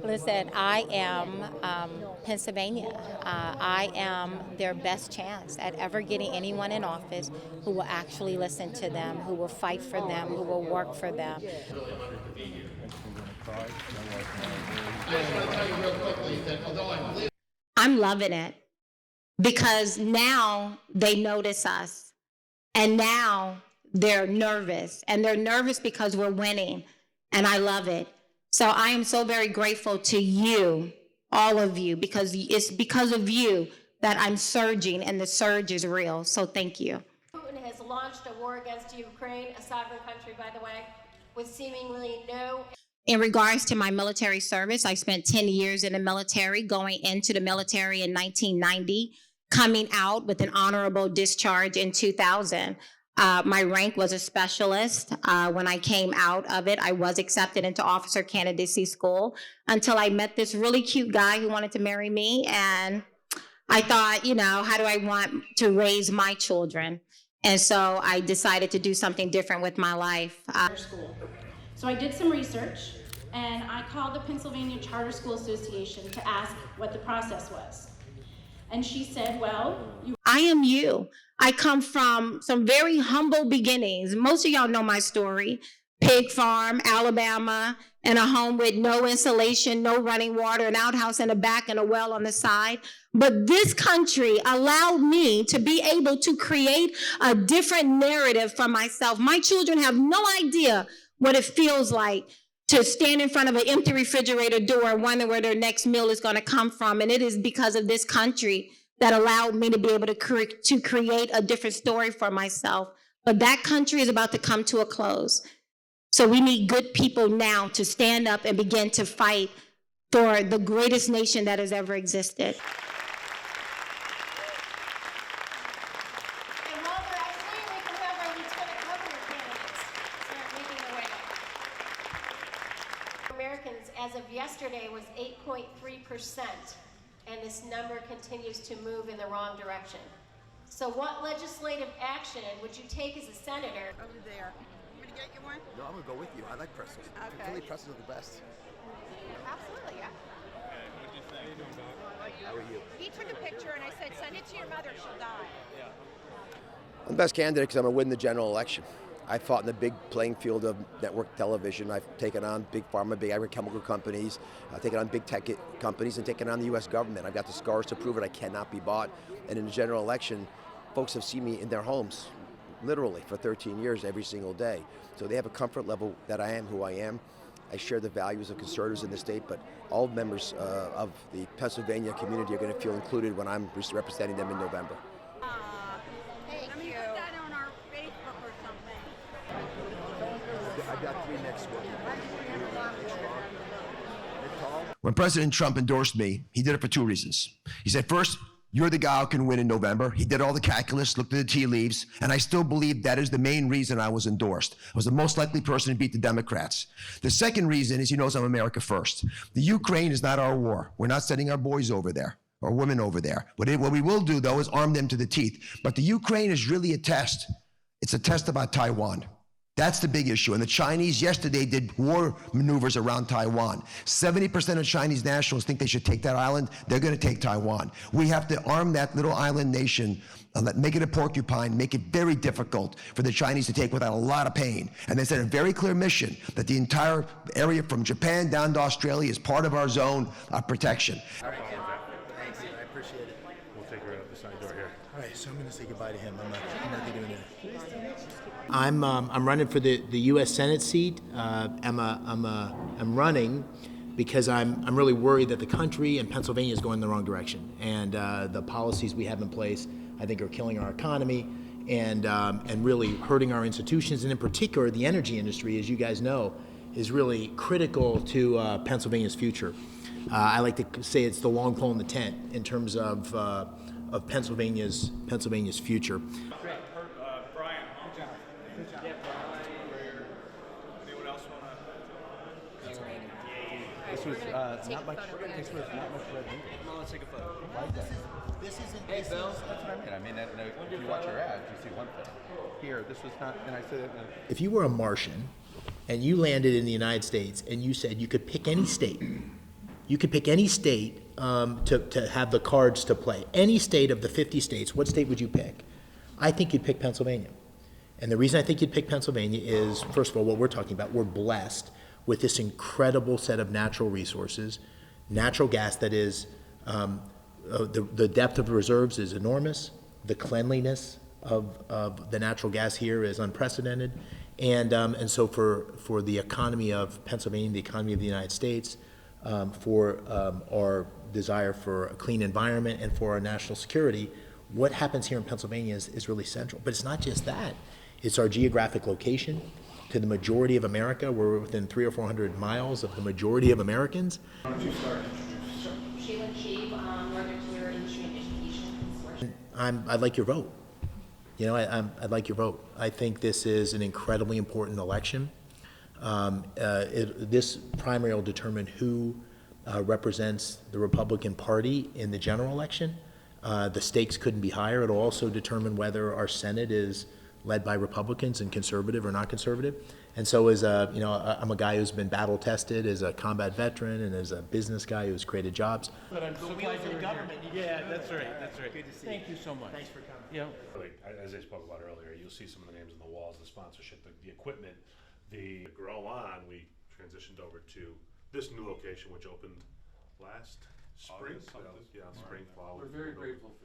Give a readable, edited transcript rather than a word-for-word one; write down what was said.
Listen, I am Pennsylvania. I am their best chance at ever getting anyone in office who will actually listen to them, who will fight for them, who will work for them. I'm loving it because now they notice us and now they're nervous, and they're nervous because we're winning, and I love it. So I am so very grateful to you, all of you, because it's because of you that I'm surging, and the surge is real. So thank you. Putin has launched a war against Ukraine, a sovereign country, by the way, with seemingly no... In regards to my military service, I spent 10 years in the military, going into the military in 1990, coming out with an honorable discharge in 2000. My rank was a specialist. When I came out of it, I was accepted into officer candidacy school until I met this really cute guy who wanted to marry me. And I thought, you know, how do I want to raise my children? And so I decided to do something different with my life. So I did some research, and I called the Pennsylvania Charter School Association to ask what the process was. And she said, well, I am you. I come from some very humble beginnings. Most of y'all know my story. Pig farm, Alabama, in a home with no insulation, no running water, an outhouse in the back and a well on the side. But this country allowed me to be able to create a different narrative for myself. My children have no idea what it feels like to stand in front of an empty refrigerator door and wonder where their next meal is going to come from. And it is because of this country that allowed me to be able to create a different story for myself. But that country is about to come to a close. So we need good people now to stand up and begin to fight for the greatest nation that has ever existed. And while they're actually, we can have our lieutenant governor candidates start making their way up. Americans, as of yesterday, was 8.3%, and this number continues to move in the wrong direction. So what legislative action would you take as a senator? Over there. You want to get you one? No, I'm going to go with you. I like pretzels. Okay. Philly pretzels are the best. Absolutely, yeah. How are you? He took a picture and I said, send it to your mother, she'll die. I'm the best candidate because I'm going to win the general election. I fought in the big playing field of network television. I've taken on big pharma, big agrochemical companies. I've taken on big tech companies and taken on the U.S. government. I've got the scars to prove it. I cannot be bought. And in the general election, folks have seen me in their homes, literally, for 13 years, every single day. So they have a comfort level that I am who I am. I share the values of conservatives in the state, but all members of the Pennsylvania community are going to feel included when I'm representing them in November. Thank you. Put that on our Facebook or something. I've got three next one. When President Trump endorsed me, he did it for two reasons. He said, first, you're the guy who can win in November. He did all the calculus, looked at the tea leaves, and I still believe that is the main reason I was endorsed. I was the most likely person to beat the Democrats. The second reason is he knows I'm America first. The Ukraine is not our war. We're not sending our boys over there or women over there. What we will do, though, is arm them to the teeth. But the Ukraine is really a test. It's a test about Taiwan. That's the big issue. And the Chinese yesterday did war maneuvers around Taiwan. 70% of Chinese nationals think they should take that island. They're going to take Taiwan. We have to arm that little island nation, make it a porcupine, make it very difficult for the Chinese to take without a lot of pain. And they set a very clear mission that the entire area from Japan down to Australia is part of our zone of protection. All right, Ken. Thanks. I appreciate it. We'll take her out the side door here. All right, so I'm going to say goodbye to him. I'm not doing it. I'm running for the U.S. Senate seat. I'm running because I'm really worried that the country and Pennsylvania is going in the wrong direction, and the policies we have in place, I think, are killing our economy and really hurting our institutions, and in particular, the energy industry, as you guys know, is really critical to Pennsylvania's future. I like to say it's the long pole in the tent in terms of Pennsylvania's future. This was not much red meat. Come on, let's take a photo. This isn't. Hey, Bill. That's what I mean. I mean, if you watch your ads, you see one thing. Here, this was not, and I said it. If you were a Martian and you landed in the United States, and you said you could pick any state. You could pick any state to have the cards to play. Any state of the 50 states, what state would you pick? I think you'd pick Pennsylvania. And the reason I think you'd pick Pennsylvania is, first of all, what we're talking about. We're blessed with this incredible set of natural resources. Natural gas that is, the depth of reserves is enormous. The cleanliness of the natural gas here is unprecedented. And so for the economy of Pennsylvania, the economy of the United States, for our desire for a clean environment and for our national security, what happens here in Pennsylvania is really central. But it's not just that. It's our geographic location to the majority of America. We're within 300 or 400 miles of the majority of Americans. Sheila Cheeve, Northern Tier Industry and Education Consortium. I'd like your vote. You know, I'd like your vote. I think this is an incredibly important election. This primary will determine who represents the Republican Party in the general election. The stakes couldn't be higher. It'll also determine whether our Senate is led by Republicans and conservative or not conservative. And so as I'm a guy who's been battle tested as a combat veteran and as a business guy who's created jobs. But I'm so glad you're government. Yeah, that's right, that's right. Good to see you. Thank you so much. Thanks for coming. Yeah. As I spoke about earlier, you'll see some of the names on the walls, the sponsorship, the equipment, the grow on. We transitioned over to this new location, which opened last spring. August, Yeah, spring, fall. We're very grateful for